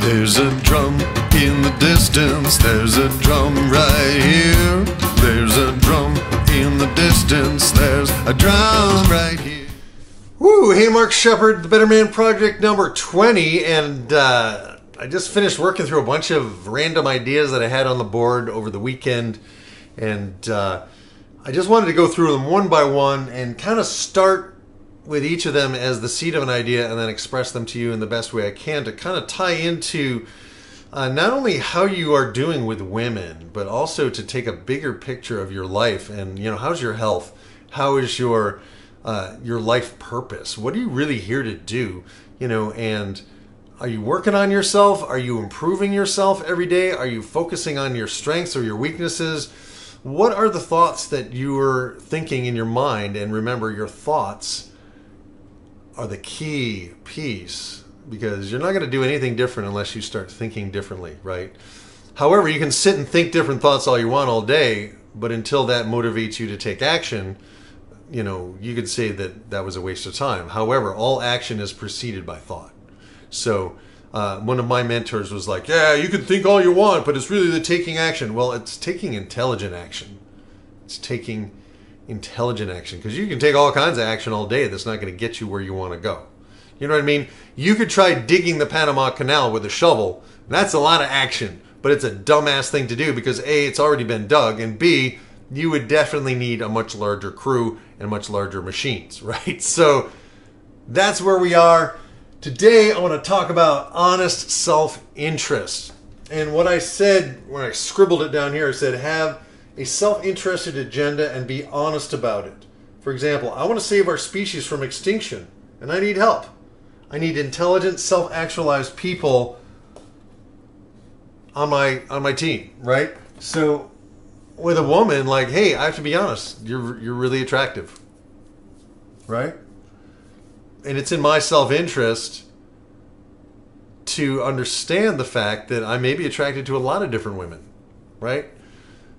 There's a drum in the distance, there's a drum right here. There's a drum in the distance, there's a drum right here. Woo! Hey, Mark Shepard, the Better Man Project number 20, and I just finished working through a bunch of random ideas that I had on the board over the weekend, and I just wanted to go through them one by one and kind of start with each of them as the seed of an idea and then express them to you in the best way I can to kind of tie into not only how you are doing with women, but also to take a bigger picture of your life and, you know, how's your health? How is your life purpose? What are you really here to do? You know, and are you working on yourself? Are you improving yourself every day? Are you focusing on your strengths or your weaknesses? What are the thoughts that you are thinking in your mind? And remember, your thoughts are the key piece, because you're not going to do anything different unless you start thinking differently, right? However, you can sit and think different thoughts all you want all day, but until that motivates you to take action, you know, you could say that that was a waste of time. However, all action is preceded by thought. So one of my mentors was like, yeah, you can think all you want, but it's really the taking action. Well, it's taking intelligent action. It's taking intelligent action, because you can take all kinds of action all day that's not going to get you where you want to go. You know what I mean? You could try digging the Panama Canal with a shovel. That's a lot of action, but it's a dumbass thing to do because A, it's already been dug, and B, you would definitely need a much larger crew and much larger machines, right? So that's where we are. Today I want to talk about honest self-interest. And what I said when I scribbled it down here, I said have a self-interested agenda and be honest about it. For example, I want to save our species from extinction, and I need help. I need intelligent, self-actualized people on my team, right? So with a woman, like, hey, I have to be honest, you're really attractive, right? And it's in my self-interest to understand the fact that I may be attracted to a lot of different women, right?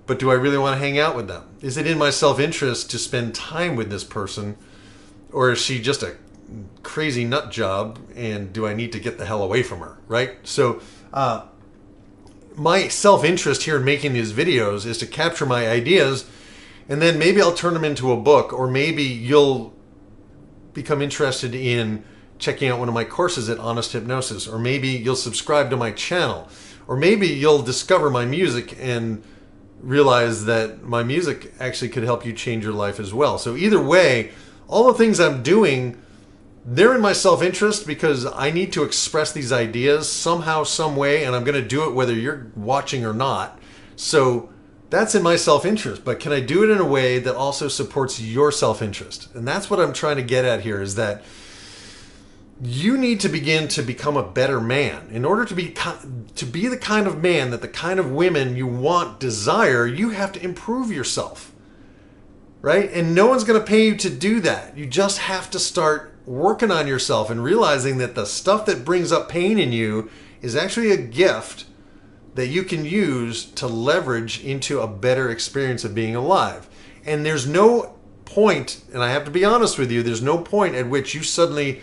But do I really want to hang out with them? Is it in my self-interest to spend time with this person? Or is she just a crazy nut job and do I need to get the hell away from her, right? So my self-interest here in making these videos is to capture my ideas, and then maybe I'll turn them into a book, or maybe you'll become interested in checking out one of my courses at Honest Hypnosis, or maybe you'll subscribe to my channel, or maybe you'll discover my music and realize that my music actually could help you change your life as well. So either way, all the things I'm doing, they're in my self-interest because I need to express these ideas somehow, some way, and I'm going to do it whether you're watching or not. So that's in my self-interest, but can I do it in a way that also supports your self-interest? And that's what I'm trying to get at here, is that you need to begin to become a better man. In order to be the kind of man that the kind of women you want desire, you have to improve yourself, right? And no one's going to pay you to do that. You just have to start working on yourself and realizing that the stuff that brings up pain in you is actually a gift that you can use to leverage into a better experience of being alive. And there's no point, and I have to be honest with you, there's no point at which you suddenly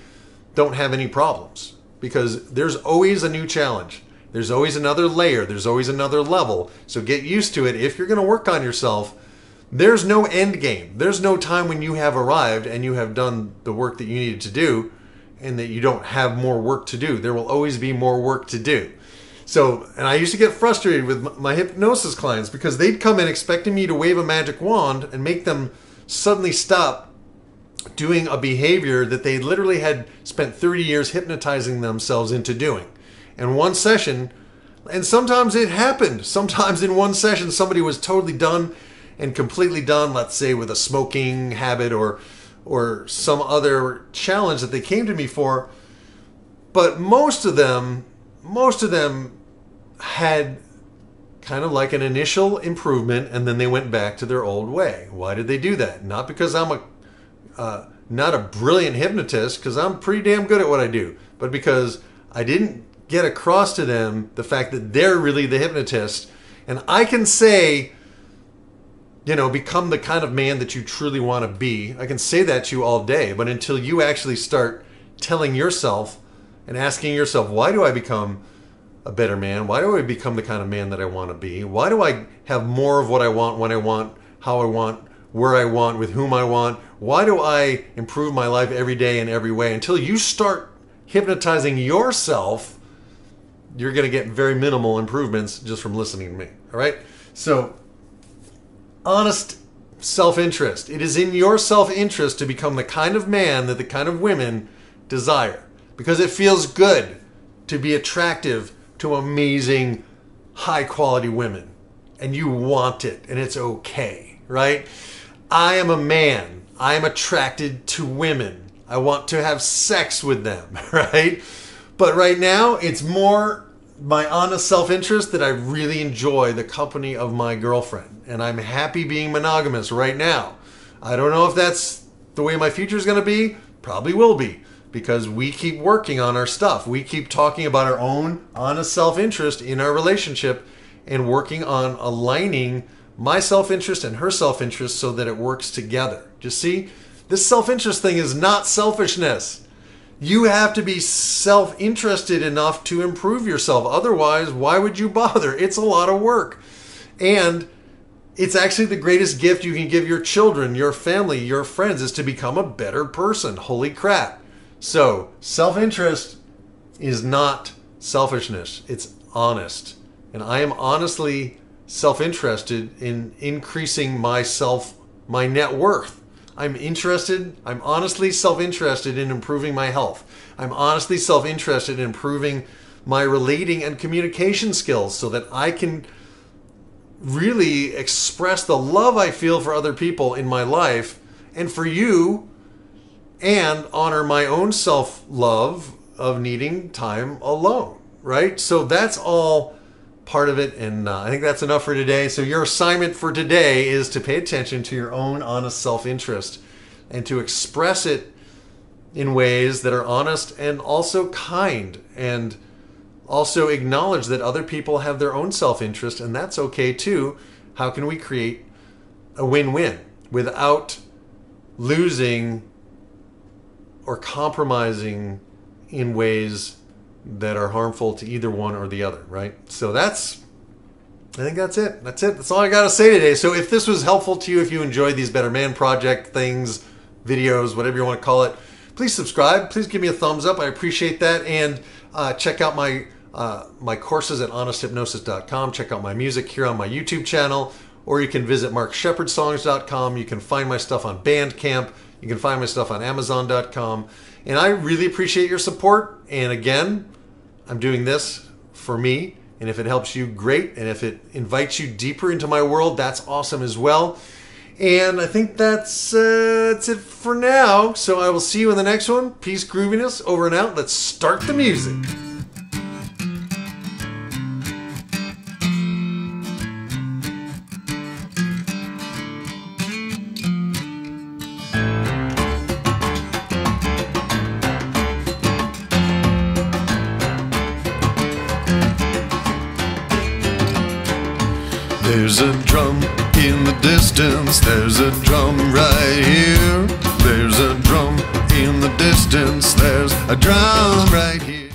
don't have any problems, because there's always a new challenge. There's always another layer. There's always another level. So get used to it. If you're going to work on yourself, there's no end game. There's no time when you have arrived and you have done the work that you needed to do and that you don't have more work to do. There will always be more work to do. So, and I used to get frustrated with my hypnosis clients because they'd come in expecting me to wave a magic wand and make them suddenly stop doing a behavior that they literally had spent 30 years hypnotizing themselves into doing. And one session, and sometimes it happened. Sometimes in one session, somebody was totally done and completely done, let's say with a smoking habit or some other challenge that they came to me for. But most of them had kind of like an initial improvement, and then they went back to their old way. Why did they do that? Not because I'm not a brilliant hypnotist, because I'm pretty damn good at what I do, but because I didn't get across to them the fact that they're really the hypnotist. And I can say, you know, become the kind of man that you truly want to be. I can say that to you all day, but until you actually start telling yourself and asking yourself, why do I become a better man? Why do I become the kind of man that I want to be? Why do I have more of what I want, when I want, how I want, where I want, with whom I want? Why do I improve my life every day in every way? Until you start hypnotizing yourself, you're going to get very minimal improvements just from listening to me. All right? So, honest self-interest. It is in your self-interest to become the kind of man that the kind of women desire. Because it feels good to be attractive to amazing, high-quality women. And you want it, and it's okay, right? I am a man. I am attracted to women. I want to have sex with them, right? But right now, it's more my honest self-interest that I really enjoy the company of my girlfriend. And I'm happy being monogamous right now. I don't know if that's the way my future is going to be. Probably will be. Because we keep working on our stuff. We keep talking about our own honest self-interest in our relationship and working on aligning my self-interest and her self-interest so that it works together. Just see, this self-interest thing is not selfishness. You have to be self-interested enough to improve yourself. Otherwise, why would you bother? It's a lot of work. And it's actually the greatest gift you can give your children, your family, your friends, is to become a better person. Holy crap. So, self-interest is not selfishness. It's honest. And I am honestly self-interested in increasing my net worth. I'm honestly self-interested in improving my health. I'm honestly self-interested in improving my relating and communication skills so that I can really express the love I feel for other people in my life and for you, and honor my own self-love of needing time alone, right? So that's all part of it, and I think that's enough for today. So your assignment for today is to pay attention to your own honest self-interest and to express it in ways that are honest and also kind, and also acknowledge that other people have their own self-interest, and that's okay too. How can we create a win-win without losing or compromising in ways that are harmful to either one or the other, right? So I think that's it. That's all I got to say today. So if this was helpful to you, if you enjoyed these Better Man Project things, videos, whatever you want to call it, please subscribe. Please give me a thumbs up. I appreciate that. And check out my courses at honesthypnosis.com. Check out my music here on my YouTube channel, or you can visit markshepherdsongs.com. You can find my stuff on Bandcamp. You can find my stuff on Amazon.com. And I really appreciate your support. And again, I'm doing this for me. And if it helps you, great. And if it invites you deeper into my world, that's awesome as well. And I think that's it for now. So I will see you in the next one. Peace, grooviness, over and out. Let's start the music. There's a drum in the distance, there's a drum right here. There's a drum in the distance, there's a drum right here.